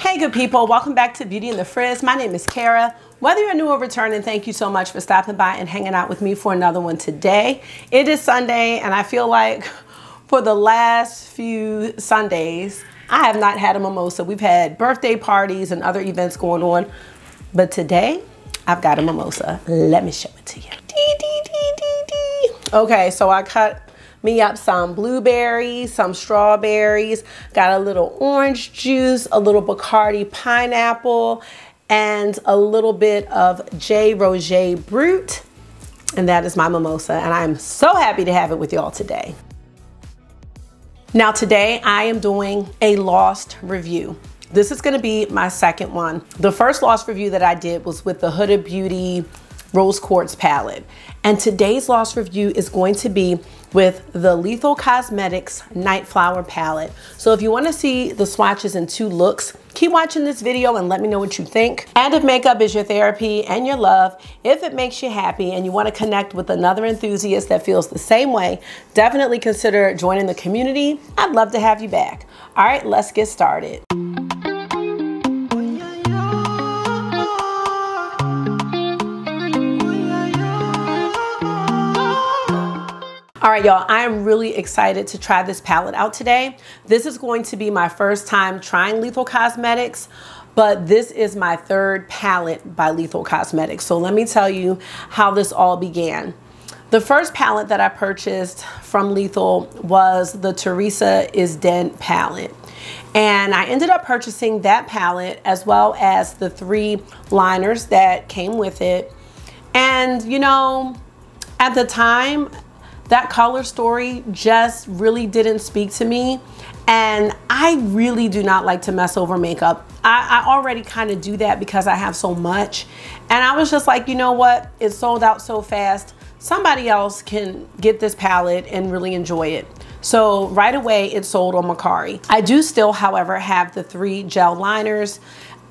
Hey good people, welcome back to Beauty and the Frizz. My name is Cara. Whether you're new or returning, thank you so much for stopping by and hanging out with me for another one today. It is Sunday and I feel like for the last few Sundays, I have not had a mimosa. We've had birthday parties and other events going on, but today I've got a mimosa. Let me show it to you. Okay, so I cut me up some blueberries, some strawberries, got a little orange juice, a little Bacardi pineapple, and a little bit of J. Roger Brut. And that is my mimosa, and I'm so happy to have it with y'all today. Now today I am doing a Lost review. This is gonna be my second one. The first Lost review that I did was with the Huda Beauty Rose Quartz palette. And today's Lost review is going to be with the Lethal Cosmetics Nightflower palette. So if you want to see the swatches in 2 looks, keep watching this video and let me know what you think. And if makeup is your therapy and your love, if it makes you happy and you want to connect with another enthusiast that feels the same way, definitely consider joining the community. I'd love to have you back. All right, let's get started. All right, y'all, I'm really excited to try this palette out today. This is going to be my first time trying Lethal Cosmetics, but this is my 3rd palette by Lethal Cosmetics. So let me tell you how this all began. The first palette that I purchased from Lethal was the Theresa is Dead palette. And I ended up purchasing that palette as well as the 3 liners that came with it. And you know, at the time, that color story just really didn't speak to me. And I really do not like to mess over makeup. I already kind of do that because I have so much. And I was just like, you know what? It sold out so fast. Somebody else can get this palette and really enjoy it. So right away it sold on Mercari. I do still, however, have the 3 gel liners.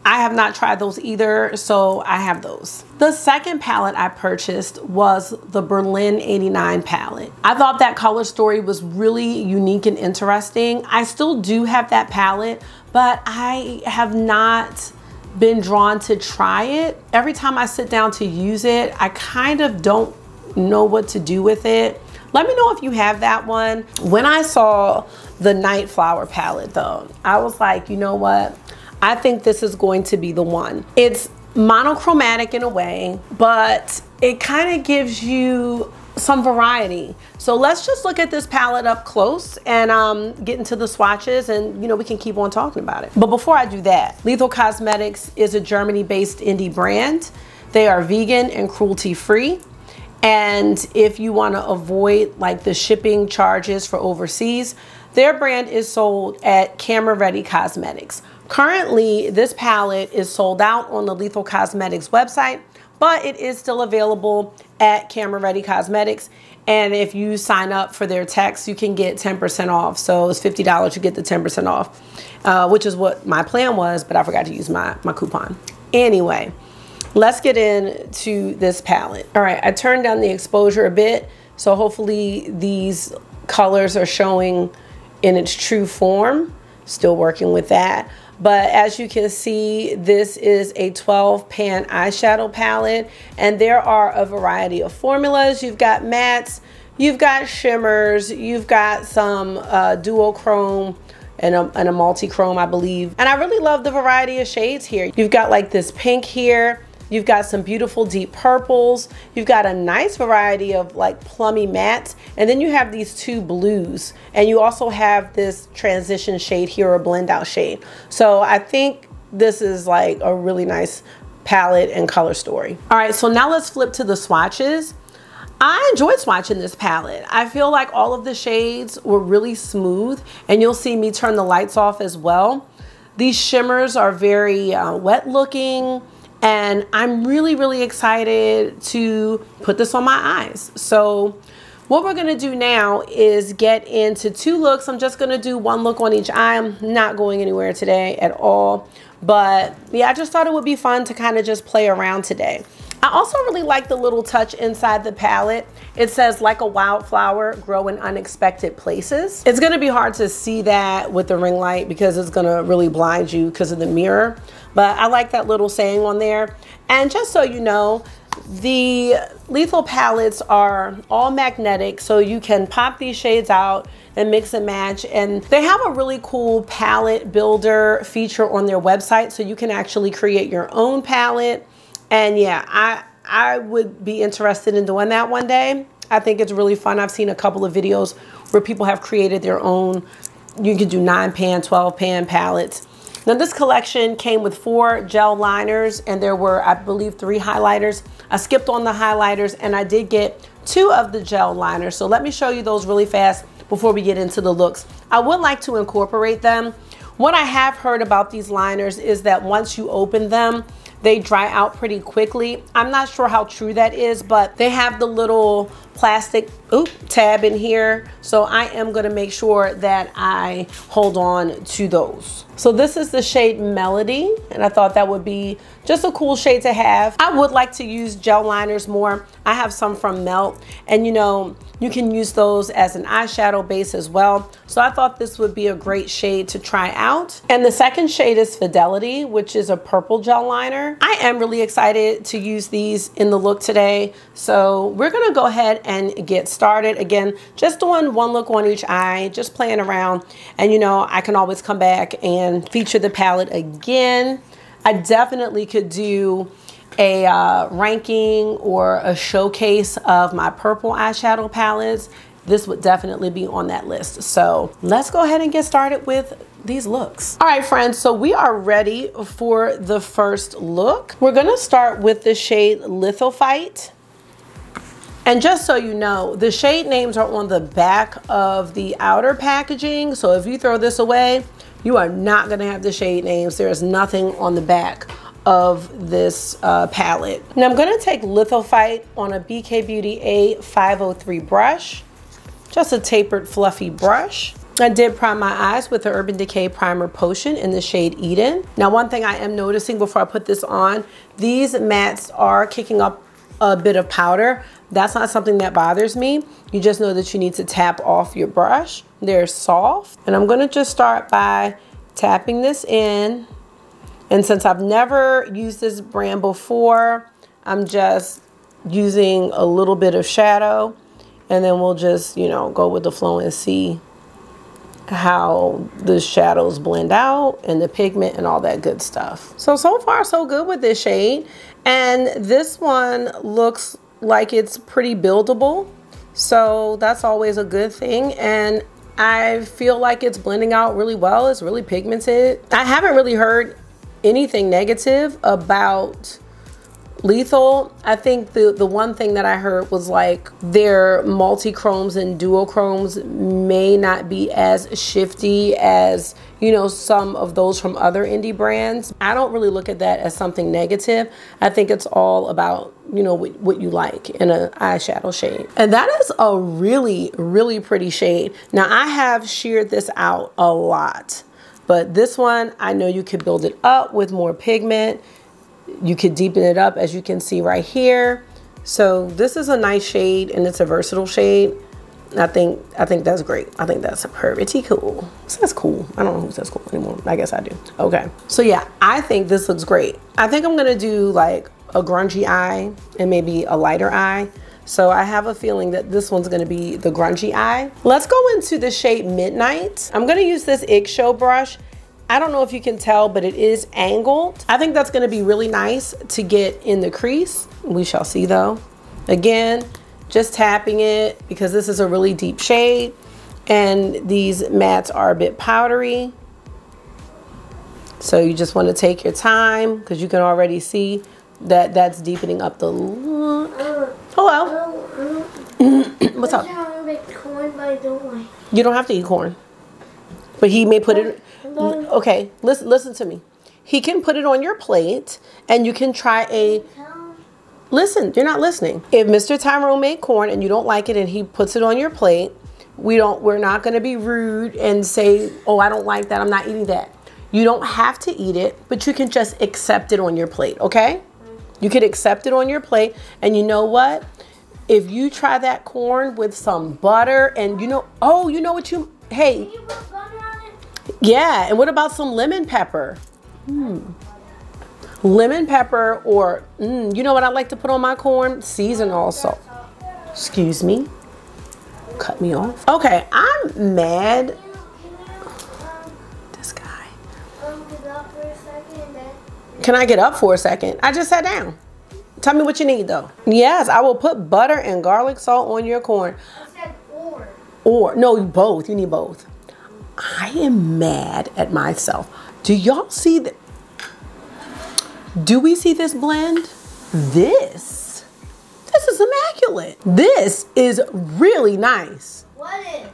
I have not tried those either, so I have those. The second palette I purchased was the Berlin 89 palette. I thought that color story was really unique and interesting. I still do have that palette, but I have not been drawn to try it. Every time I sit down to use it, I kind of don't know what to do with it. Let me know if you have that one. When I saw the Nightflower palette though, I was like, you know what? I think this is going to be the one. It's monochromatic in a way, but it kind of gives you some variety. So let's just look at this palette up close and get into the swatches, and you know, we can keep on talking about it. But before I do that, Lethal Cosmetics is a Germany-based indie brand. They are vegan and cruelty-free. And if you want to avoid like the shipping charges for overseas, their brand is sold at Camera Ready Cosmetics. Currently, this palette is sold out on the Lethal Cosmetics website, but it is still available at Camera Ready Cosmetics. And if you sign up for their text, you can get 10% off. So it's $50, you get the 10% off, which is what my plan was, but I forgot to use my coupon. Anyway, let's get into this palette. All right, I turned down the exposure a bit, so hopefully these colors are showing in its true form. Still working with that. But as you can see, this is a 12 pan eyeshadow palette, and there are a variety of formulas. You've got mattes, you've got shimmers, you've got some duochrome and a multi-chrome, I believe. And I really love the variety of shades here. You've got like this pink here. You've got some beautiful deep purples. You've got a nice variety of like plummy mattes. And then you have these 2 blues. And you also have this transition shade here, or blend out shade. So I think this is like a really nice palette and color story. All right, so now let's flip to the swatches. I enjoyed swatching this palette. I feel like all of the shades were really smooth, and you'll see me turn the lights off as well. These shimmers are very wet looking. And I'm really, really excited to put this on my eyes. So what we're gonna do now is get into 2 looks. I'm just gonna do 1 look on each eye. I'm not going anywhere today at all. But yeah, I just thought it would be fun to kind of just play around today. I also really like the little touch inside the palette. It says, like a wildflower, grow in unexpected places. It's gonna be hard to see that with the ring light because it's gonna really blind you because of the mirror. But I like that little saying on there. And just so you know, the Lethal palettes are all magnetic, so you can pop these shades out and mix and match. And they have a really cool palette builder feature on their website, so you can actually create your own palette. And yeah, I would be interested in doing that one day. I think it's really fun. I've seen a couple of videos where people have created their own. You could do 9-pan, 12-pan palettes. Now this collection came with 4 gel liners, and there were, I believe, 3 highlighters. I skipped on the highlighters and I did get 2 of the gel liners. So let me show you those really fast before we get into the looks. I would like to incorporate them. What I have heard about these liners is that once you open them, they dry out pretty quickly. I'm not sure how true that is, but they have the little plastic tab in here. So I am gonna make sure that I hold on to those. So this is the shade Melody, and I thought that would be just a cool shade to have. I would like to use gel liners more. I have some from Melt, and you know, you can use those as an eyeshadow base as well. So I thought this would be a great shade to try out. And the second shade is Fidelity, which is a purple gel liner. I am really excited to use these in the look today. So we're gonna go ahead and get started. Again, just doing one look on each eye, just playing around. And you know, I can always come back and feature the palette again. I definitely could do a ranking or a showcase of my purple eyeshadow palettes. This would definitely be on that list. So let's go ahead and get started with these looks. All right, friends, so we are ready for the first look. We're gonna start with the shade Lithophyte. And just so you know, the shade names are on the back of the outer packaging. So if you throw this away, you are not gonna have the shade names. There is nothing on the back of this palette. Now I'm gonna take Lithophyte on a BK Beauty A503 brush, just a tapered fluffy brush. I did prime my eyes with the Urban Decay Primer Potion in the shade Eden. Now one thing I am noticing before I put this on, these mattes are kicking up a bit of powder. That's not something that bothers me. You just know that you need to tap off your brush. They're soft. And I'm gonna just start by tapping this in. And since I've never used this brand before, I'm just using a little bit of shadow, and then we'll just, you know, go with the flow and see how the shadows blend out and the pigment and all that good stuff. So far so good with this shade. And this one looks like it's pretty buildable. So that's always a good thing. And I feel like it's blending out really well. It's really pigmented. I haven't really heard anything negative about Lethal. I think the one thing that I heard was like their multi-chromes and duochromes may not be as shifty as, you know, some of those from other indie brands. I don't really look at that as something negative. I think it's all about, you know, what you like in an eyeshadow shade. And that is a really, really pretty shade. Now I have sheared this out a lot, but this one, I know you could build it up with more pigment. You could deepen it up, as you can see right here. So this is a nice shade, and it's a versatile shade. I think that's great. I think that's pretty cool. It says cool. I don't know who says cool anymore. I guess I do. Okay. So yeah, I think this looks great. I think I'm gonna do like a grungy eye and maybe a lighter eye. So I have a feeling that this one's gonna be the grungy eye. Let's go into the shade Midnight. I'm gonna use this Show brush. I don't know if you can tell, but it is angled. I think that's gonna be really nice to get in the crease. We shall see though. Again, just tapping it because this is a really deep shade and these mattes are a bit powdery. So you just wanna take your time because you can already see that that's deepening up the look. Hello. What's up? I make corn, but I don't like. You don't have to eat corn. But he may put it, okay, listen to me. He can put it on your plate and you can try a, listen, you're not listening. If Mr. Tyrone made corn and you don't like it and he puts it on your plate, we're not gonna be rude and say, oh, I don't like that, I'm not eating that. You don't have to eat it, but you can just accept it on your plate, okay? You could accept it on your plate. And you know what? If you try that corn with some butter and you know what you, hey. Can you put butter on it? Yeah, and what about some lemon pepper? Lemon pepper or, you know what I like to put on my corn? Seasonal salt. Excuse me. Cut me off. Okay, I'm mad. This guy. Get up for a second and then... Can I get up for a second? I just sat down. Tell me what you need though. Yes, I will put butter and garlic salt on your corn. I said or. Or, no, both. You need both. I am mad at myself. Do y'all see that? Do we see this blend? This is immaculate. This is really nice. What is?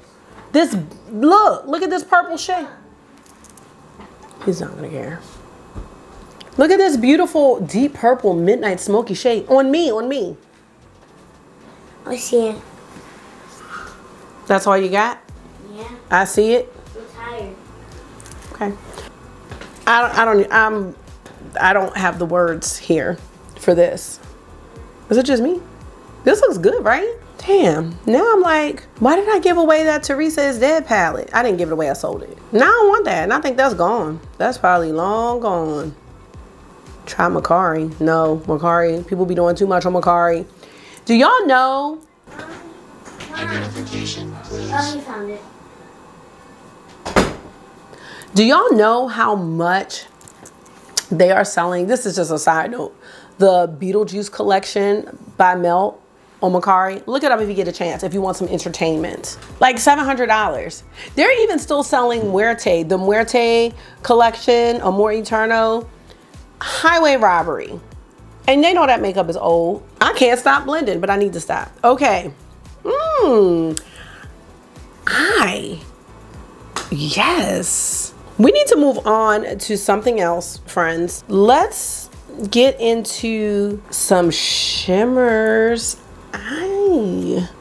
This, look at this purple shade. He's not gonna care. Look at this beautiful deep purple midnight smoky shade. On me. I see it. That's all you got? Yeah. I see it. I'm tired. Okay. I don't have the words here for this. Is it just me? This looks good, right? Damn. Now I'm like, why did I give away that Theresa is Dead palette? I didn't give it away, I sold it. Now I don't want that, and I think that's gone. That's probably long gone. Try Macari. No, Macari. People be doing too much on Macari. Do y'all know? Identification. Oh, you found it. Do y'all know how much they are selling? This is just a side note. The Beetlejuice collection by Melt on Macari. Look it up if you get a chance, if you want some entertainment. Like $700. They're even still selling Muerte, the Muerte collection, Amor Eterno. Highway robbery. And they know that makeup is old. I can't stop blending, but I need to stop. Okay. Yes. We need to move on to something else, friends. Let's get into some shimmers.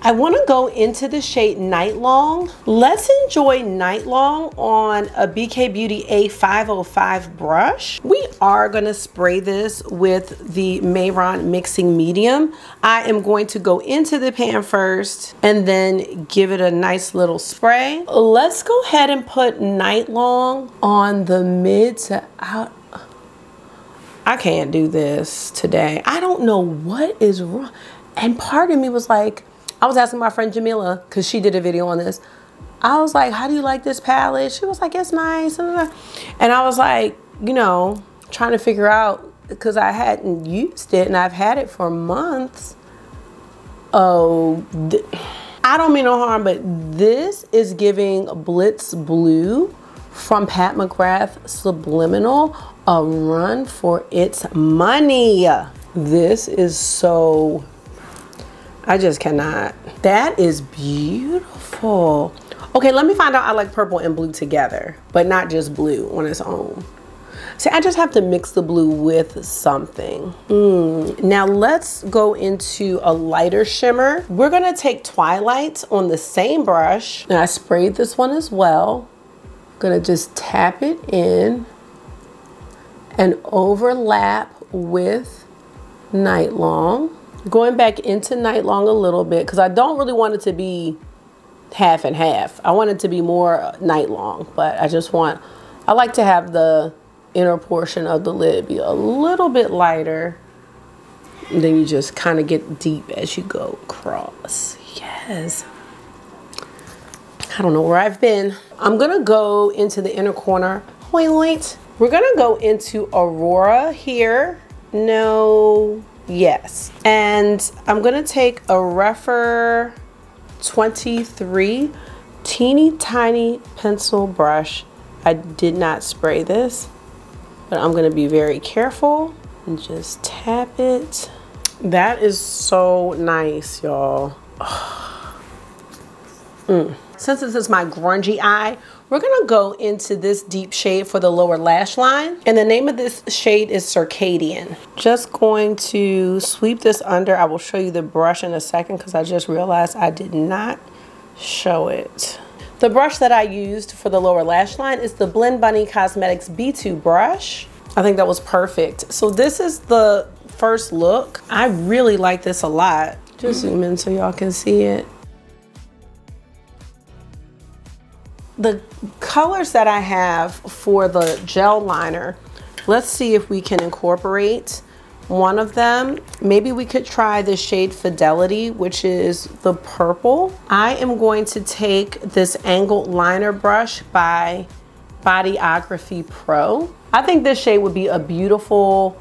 I want to go into the shade Night Long. Let's enjoy Night Long on a BK Beauty A505 brush. We are going to spray this with the Mayron Mixing Medium. I am going to go into the pan first and then give it a nice little spray. Let's go ahead and put Night Long on the mid to out. I can't do this today. I don't know what is wrong. And part of me was like, I was asking my friend Jamila, because she did a video on this. I was like, how do you like this palette? She was like, it's nice. And I was like, you know, trying to figure out, because I hadn't used it and I've had it for months. Oh, I don't mean no harm, but this is giving Blitz Blue from Pat McGrath Subliminal a run for its money. This is so... I just cannot. That is beautiful. Okay, let me find out I like purple and blue together, but not just blue on its own. See, I just have to mix the blue with something. Now let's go into a lighter shimmer. We're gonna take Twilight on the same brush. And I sprayed this one as well. Gonna just tap it in and overlap with Night Long. Going back into Night Long a little bit because I don't really want it to be half and half. I want it to be more Night Long, but I like to have the inner portion of the lid be a little bit lighter. And then you just kind of get deep as you go across. Yes. I don't know where I've been. I'm gonna go into the inner corner. Wait. We're gonna go into Aurora here. No. Yes, and I'm gonna take a Rephr 23 teeny tiny pencil brush. I did not spray this, but I'm gonna be very careful and just tap it. That is so nice, y'all. Since this is my grungy eye, we're gonna go into this deep shade for the lower lash line. And the name of this shade is Circadian. Just going to sweep this under. I will show you the brush in a second because I just realized I did not show it. The brush that I used for the lower lash line is the Blend Bunny Cosmetics B2 brush. I think that was perfect. So this is the first look. I really like this a lot. Just zoom in so y'all can see it. The colors that I have for the gel liner, let's see if we can incorporate one of them. Maybe we could try the shade Fidelity, which is the purple. I am going to take this angled liner brush by Bodyography Pro. I think this shade would be a beautiful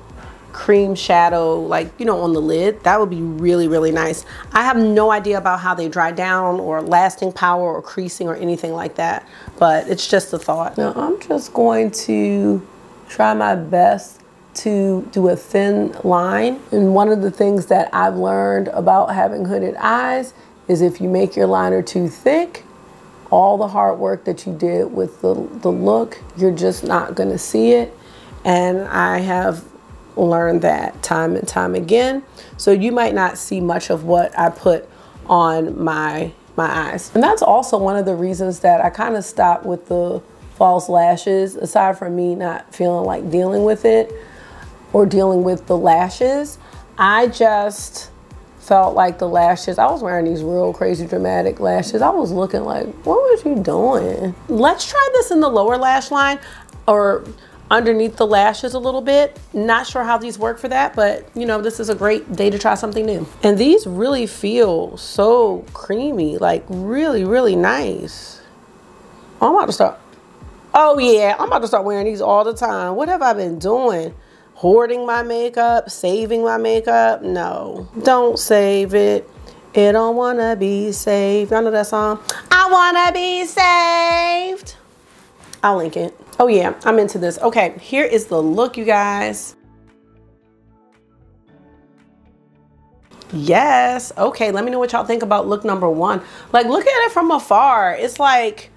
cream shadow, like, you know, on the lid. That would be really, really nice. I have no idea about how they dry down or lasting power or creasing or anything like that, but it's just a thought. Now I'm just going to try my best to do a thin line. And one of the things that I've learned about having hooded eyes is if you make your liner too thick, all the hard work that you did with the look, you're just not gonna see it. And I have learned that time and time again. So you might not see much of what I put on my eyes. And that's also one of the reasons that I kind of stopped with the false lashes, aside from me not feeling like dealing with it or dealing with the lashes. I just felt like the lashes, I was wearing these real crazy dramatic lashes. I was looking like, what was you doing? Let's try this in the lower lash line or underneath the lashes a little bit. Not sure how these work for that, but you know, this is a great day to try something new. And these really feel so creamy, like really, really nice. I'm about to start. Oh yeah, I'm about to start wearing these all the time. What have I been doing? Hoarding my makeup, saving my makeup? No, don't save it. It don't wanna be saved. I know that song. I wanna be saved. I'll link it. Oh yeah, I'm into this. Okay, here is the look, you guys. Yes, okay, let me know what y'all think about look number one. Like, look at it from afar. It's like,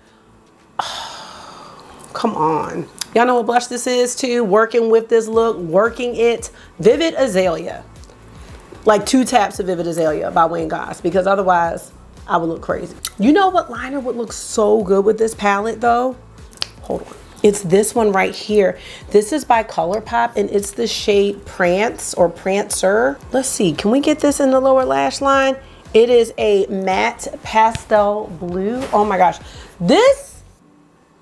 oh, come on. Y'all know what blush this is too? Working with this look, working it. Vivid Azalea. Like 2 taps of Vivid Azalea by Wayne Goss, because otherwise I would look crazy. You know what liner would look so good with this palette though? Hold on. It's this one right here. This is by Colourpop and it's the shade Prance or Prancer. Let's see, can we get this in the lower lash line? It is a matte pastel blue. Oh my gosh. This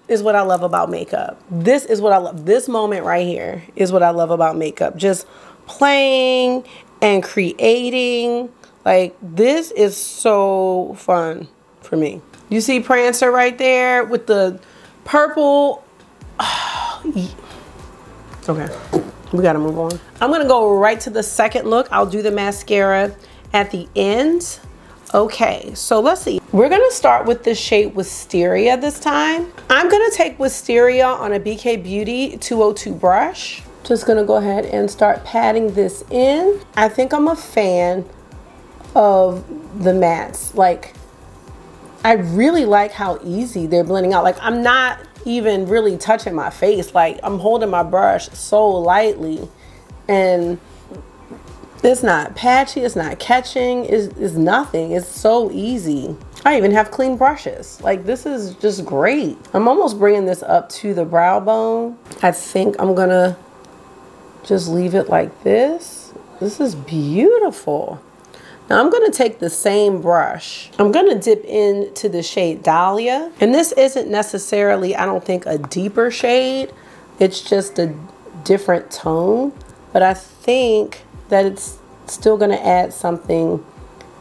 is what I love about makeup. This is what I love. This moment right here is what I love about makeup. Just playing and creating. Like, this is so fun for me. You see Prancer right there with the purple. Okay, we gotta move on. I'm gonna go right to the second look. I'll do the mascara at the end. Okay, so let's see. We're gonna start with the shade Wisteria this time. I'm gonna take Wisteria on a BK Beauty 202 brush. Just gonna go ahead and start patting this in. I think I'm a fan of the mattes. Like, I really like how easy they're blending out. Like, I'm not even really touching my face. Like, I'm holding my brush so lightly and it's not patchy, it's not catching, it's nothing. It's so easy. I even have clean brushes. Like, this is just great. I'm almost bringing this up to the brow bone. I think I'm gonna just leave it like this. This is beautiful. Now I'm gonna take the same brush. I'm gonna dip into the shade Dahlia. And this isn't necessarily, I don't think, a deeper shade. It's just a different tone. But I think that it's still gonna add something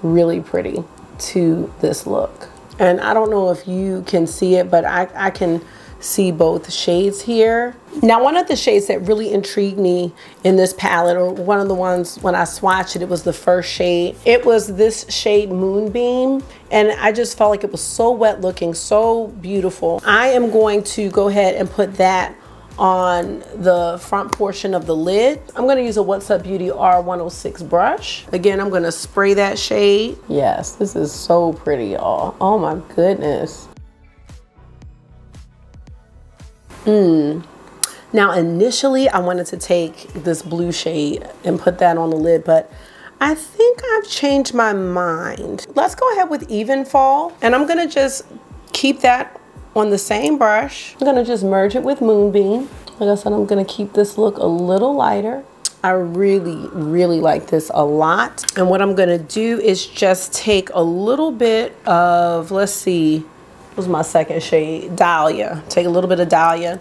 really pretty to this look. And I don't know if you can see it, but I can see both shades here. Now, one of the shades that really intrigued me in this palette, or one of the ones when I swatched it, it was the first shade. It was this shade Moonbeam, and I just felt like it was so wet looking, so beautiful. I am going to go ahead and put that on the front portion of the lid. I'm gonna use a What's Up Beauty R106 brush. Again, I'm gonna spray that shade. Yes, this is so pretty, y'all. Oh my goodness. Now, initially, I wanted to take this blue shade and put that on the lid, but I think I've changed my mind. Let's go ahead with Even Fall, and I'm gonna just keep that on the same brush. I'm gonna just merge it with Moonbeam. Like I said, I'm gonna keep this look a little lighter. I really, really like this a lot. And what I'm gonna do is just take a little bit of, let's see, what was my second shade? Dahlia. Take a little bit of Dahlia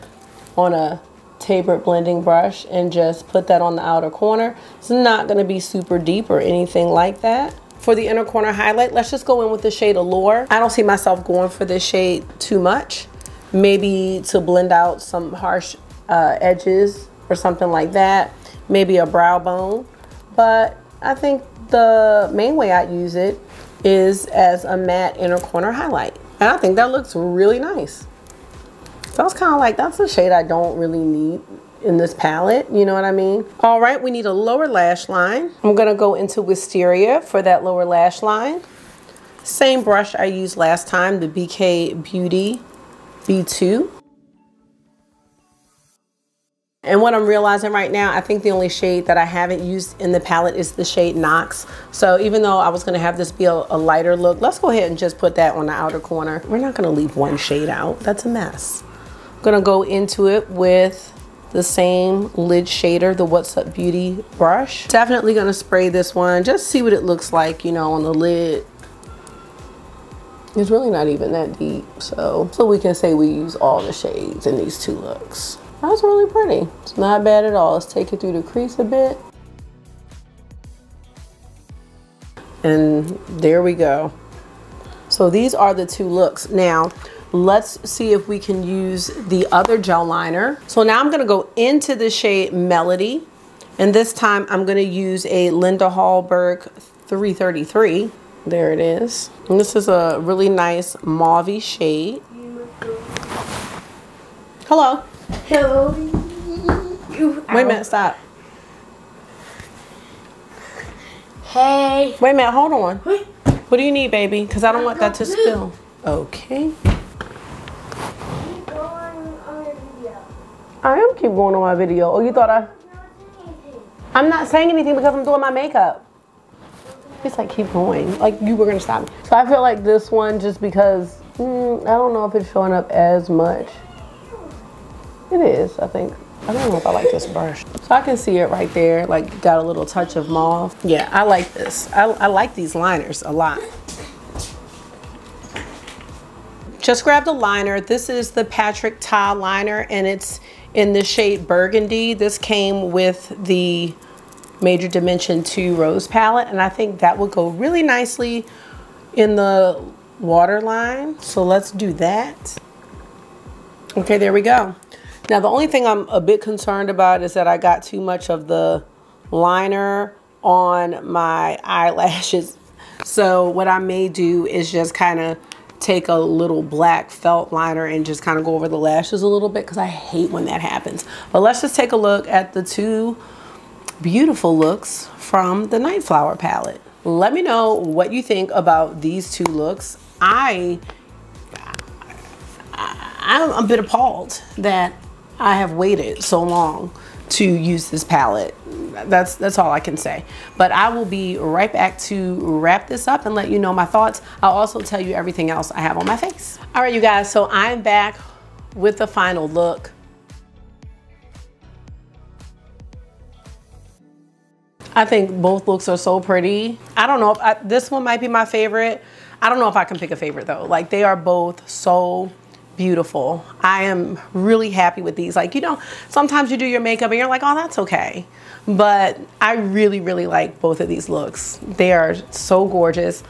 on a tapered blending brush and just put that on the outer corner. It's not gonna be super deep or anything like that. For the inner corner highlight, let's just go in with the shade Allure. I don't see myself going for this shade too much. Maybe to blend out some harsh edges or something like that. Maybe a brow bone. But I think the main way I use it is as a matte inner corner highlight. And I think that looks really nice. So I was kind of like, that's a shade I don't really need in this palette, you know what I mean? All right, we need a lower lash line. I'm gonna go into Wisteria for that lower lash line. Same brush I used last time, the BK Beauty B2. And what I'm realizing right now, I think the only shade that I haven't used in the palette is the shade Knox. So even though I was gonna have this be a lighter look, let's go ahead and just put that on the outer corner. We're not gonna leave one shade out, that's a mess. I'm gonna go into it with the same lid shader, the What's Up Beauty brush. Definitely gonna spray this one, just see what it looks like, you know, on the lid. It's really not even that deep, so we can say we use all the shades in these two looks. That's really pretty. It's not bad at all. Let's take it through the crease a bit. And there we go. So these are the two looks. Now, let's see if we can use the other gel liner. So now I'm gonna go into the shade Melody. And this time I'm gonna use a Linda Hallberg 333. There it is. And this is a really nice mauve-y shade. Hello. Hello. Wait a minute, stop. Hey. Wait a minute, hold on. What do you need, baby? Because I don't want that to spill. Okay. I am keep going on my video. Oh, you thought I'm not saying anything because I'm doing my makeup. It's like, keep going. Like, you were going to stop me. So I feel like this one, just because, I don't know if it's showing up as much. It is, I think. I don't know if I like this brush. So I can see it right there, like got a little touch of mauve. Yeah, I like this. I like these liners a lot. Just grabbed a liner. This is the Patrick Ta liner and it's in the shade Burgundy. This came with the Major Dimension 2 Rose palette and I think that would go really nicely in the waterline. So let's do that. Okay, there we go. Now the only thing I'm a bit concerned about is that I got too much of the liner on my eyelashes. So what I may do is just kind of take a little black felt liner and just kind of go over the lashes a little bit because I hate when that happens. But let's just take a look at the two beautiful looks from the Nightflower palette. Let me know what you think about these two looks. I'm a bit appalled that I have waited so long to use this palette. That's all I can say. But I will be right back to wrap this up and let you know my thoughts. I'll also tell you everything else I have on my face. All right, you guys, so I'm back with the final look. I think both looks are so pretty. I don't know if this one might be my favorite. I don't know if I can pick a favorite though. Like they are both so beautiful. I am really happy with these. Like, you know, sometimes you do your makeup and you're like, oh, that's okay. But I really, really like both of these looks. They are so gorgeous.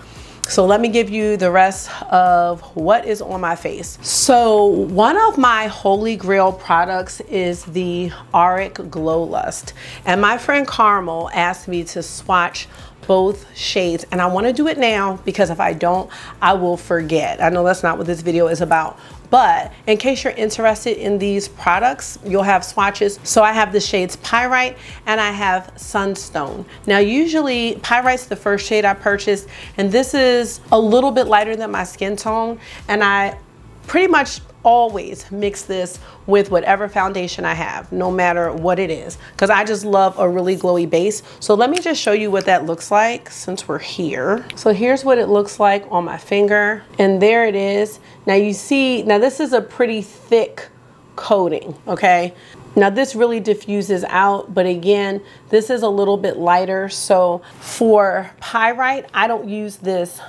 So let me give you the rest of what is on my face. So one of my holy grail products is the Auric Glow Lust. And my friend Carmel asked me to swatch both shades and I want to do it now because if I don't, I will forget. I know that's not what this video is about. But in case you're interested in these products, you'll have swatches. So I have the shades Pyrite and I have Sunstone. Now usually Pyrite's the first shade I purchased and this is a little bit lighter than my skin tone and I pretty much always mix this with whatever foundation I have, no matter what it is, because I just love a really glowy base. So let me just show you what that looks like since we're here. So here's what it looks like on my finger and there it is. Now you see, now this is a pretty thick coating, okay? Now this really diffuses out, but again, this is a little bit lighter. So for Pyrite, I don't use this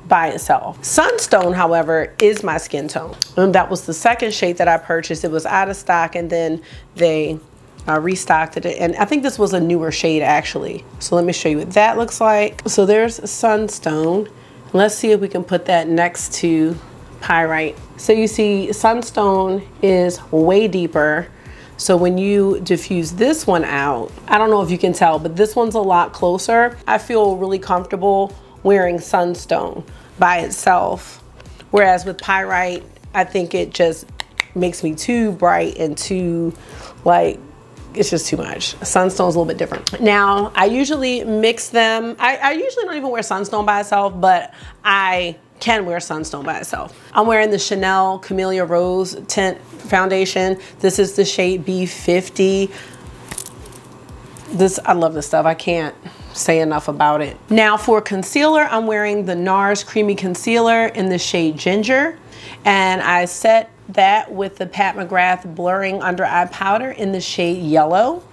by itself. Sunstone, however, is my skin tone. And that was the second shade that I purchased. It was out of stock and then they restocked it. And I think this was a newer shade actually. So let me show you what that looks like. So there's Sunstone. Let's see if we can put that next to Pyrite. So you see Sunstone is way deeper. So when you diffuse this one out, I don't know if you can tell, but this one's a lot closer. I feel really comfortable wearing Sunstone by itself. Whereas with Pyrite, I think it just makes me too bright and too, like, it's just too much. Sunstone's a little bit different. Now, I usually mix them. I usually don't even wear Sunstone by itself, but I can wear Sunstone by itself. I'm wearing the Chanel Camellia Rose Tint foundation. This is the shade B50. I love this stuff. I can't say enough about it. Now for concealer, I'm wearing the Nars Creamy Concealer in the shade Ginger. And I set that with the Pat McGrath Blurring Under Eye Powder in the shade Yellow.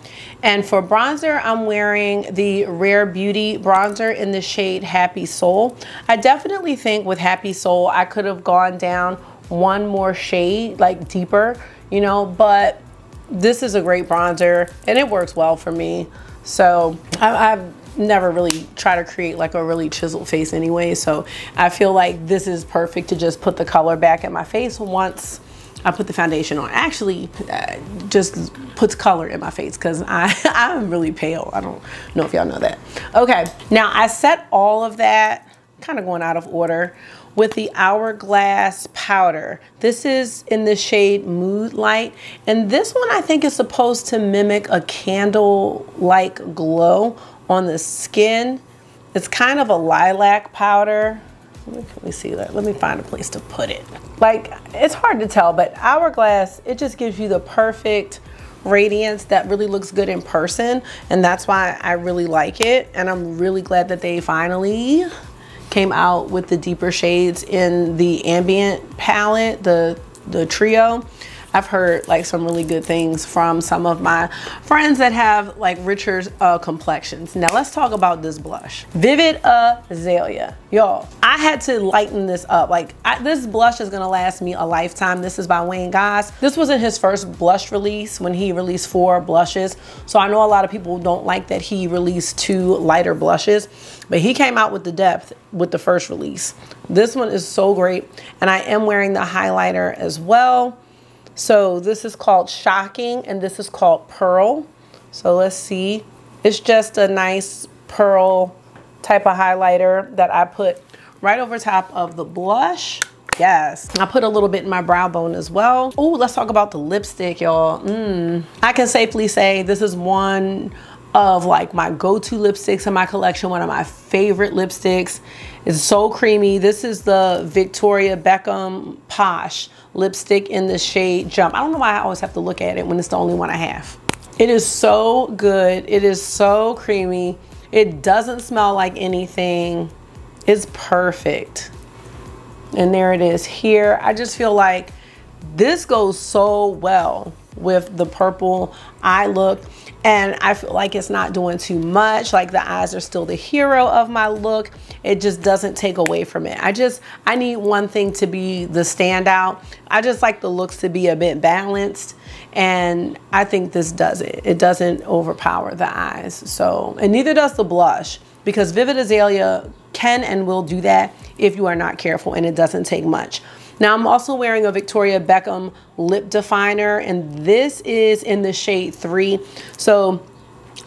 And for bronzer, I'm wearing the Rare Beauty bronzer in the shade Happy Soul. I definitely think with Happy Soul, I could have gone down one more shade, like deeper, you know, but this is a great bronzer and it works well for me. So I've never really tried to create like a really chiseled face anyway. So I feel like this is perfect to just put the color back in my face once I put the foundation on. Actually, just puts color in my face because I'm really pale. I don't know if y'all know that. Okay, now I set all of that, kind of going out of order, with the Hourglass Powder. This is in the shade Mood Light. And this one I think is supposed to mimic a candle-like glow on the skin. It's kind of a lilac powder. Let me see that. Let me find a place to put it. Like, it's hard to tell, but Hourglass, it just gives you the perfect radiance that really looks good in person. And that's why I really like it. And I'm really glad that they finally came out with the deeper shades in the ambient palette, the trio. I've heard like some really good things from some of my friends that have like richer complexions. Now let's talk about this blush. Vivid Azalea. Y'all, I had to lighten this up. Like this blush is gonna last me a lifetime. This is by Wayne Goss. This wasn't his first blush release when he released 4 blushes. So I know a lot of people don't like that he released 2 lighter blushes, but he came out with the depth with the first release. This one is so great. And I am wearing the highlighter as well. So this is called Shocking and this is called Pearl. So let's see. It's just a nice pearl type of highlighter that I put right over top of the blush. Yes. I put a little bit in my brow bone as well. Oh, let's talk about the lipstick, y'all. I can safely say this is one of like my go-to lipsticks in my collection, one of my favorite lipsticks. It's so creamy. This is the Victoria Beckham Posh lipstick in the shade Jump. I don't know why I always have to look at it when it's the only one I have. It is so good. It is so creamy. It doesn't smell like anything. It's perfect. And there it is here. I just feel like this goes so well with the purple eye look. And I feel like it's not doing too much. Like the eyes are still the hero of my look. It just doesn't take away from it. I need one thing to be the standout. I just like the looks to be a bit balanced. And I think this does it. It doesn't overpower the eyes. So, and neither does the blush, because Vivid Azalea can and will do that if you are not careful, and it doesn't take much. Now I'm also wearing a Victoria Beckham lip definer, and this is in the shade 3. So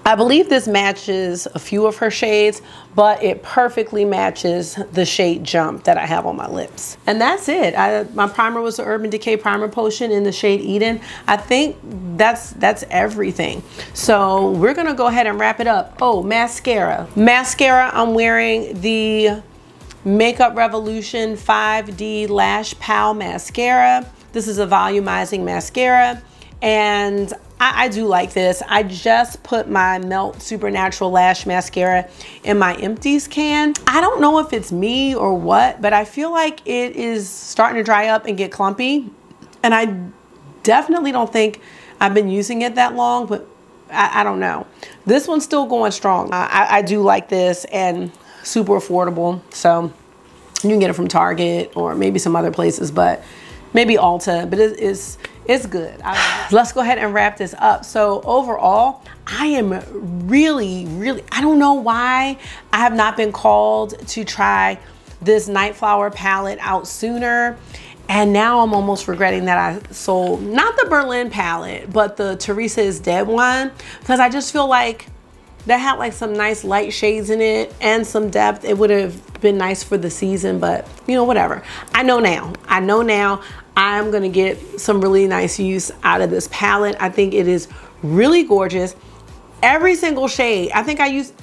I believe this matches a few of her shades, but it perfectly matches the shade Jump that I have on my lips. And that's it. My primer was the Urban Decay Primer Potion in the shade Eden. I think that's everything. So we're gonna go ahead and wrap it up. Oh, mascara. Mascara, I'm wearing the Makeup Revolution 5D Lash Pow Mascara. This is a volumizing mascara, and I do like this. I just put my Melt Supernatural Lash Mascara in my empties can. I don't know if it's me or what, but I feel like it is starting to dry up and get clumpy, and I definitely don't think I've been using it that long, but I don't know. This one's still going strong. I do like this, and super affordable. So you can get it from Target or maybe some other places, but maybe Ulta, but it's good. Let's go ahead and wrap this up. So overall, I am really, I don't know why I have not been called to try this Nightflower palette out sooner. And now I'm almost regretting that I sold, not the Berlin palette, but the Theresa is Dead one, because I just feel like that had like some nice light shades in it and some depth. It would have been nice for the season, but you know, whatever. I know now I'm gonna get some really nice use out of this palette. I think it is really gorgeous. Every single shade, I think I used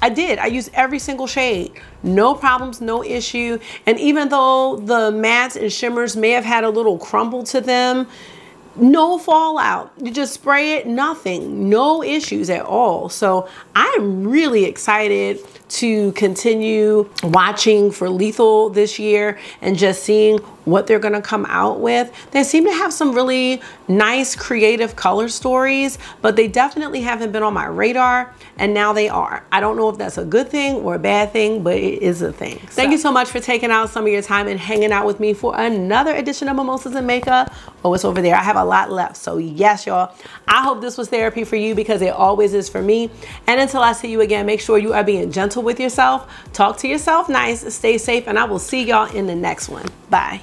every single shade. No problems, no issue. And even though the mattes and shimmers may have had a little crumble to them, no fallout. You just spray it, nothing, no issues at all. So I'm really excited to continue watching for Lethal this year and just seeing what they're gonna come out with. They seem to have some really nice creative color stories, but they definitely haven't been on my radar, and now they are. I don't know if that's a good thing or a bad thing, but it is a thing. Thank you so much for taking out some of your time and hanging out with me for another edition of Mimosas and Makeup. Oh, it's over there. I have a lot left. So yes, y'all, I hope this was therapy for you, because it always is for me. And until I see you again, make sure you are being gentle with yourself. Talk to yourself nice, stay safe, and I will see y'all in the next one. Bye.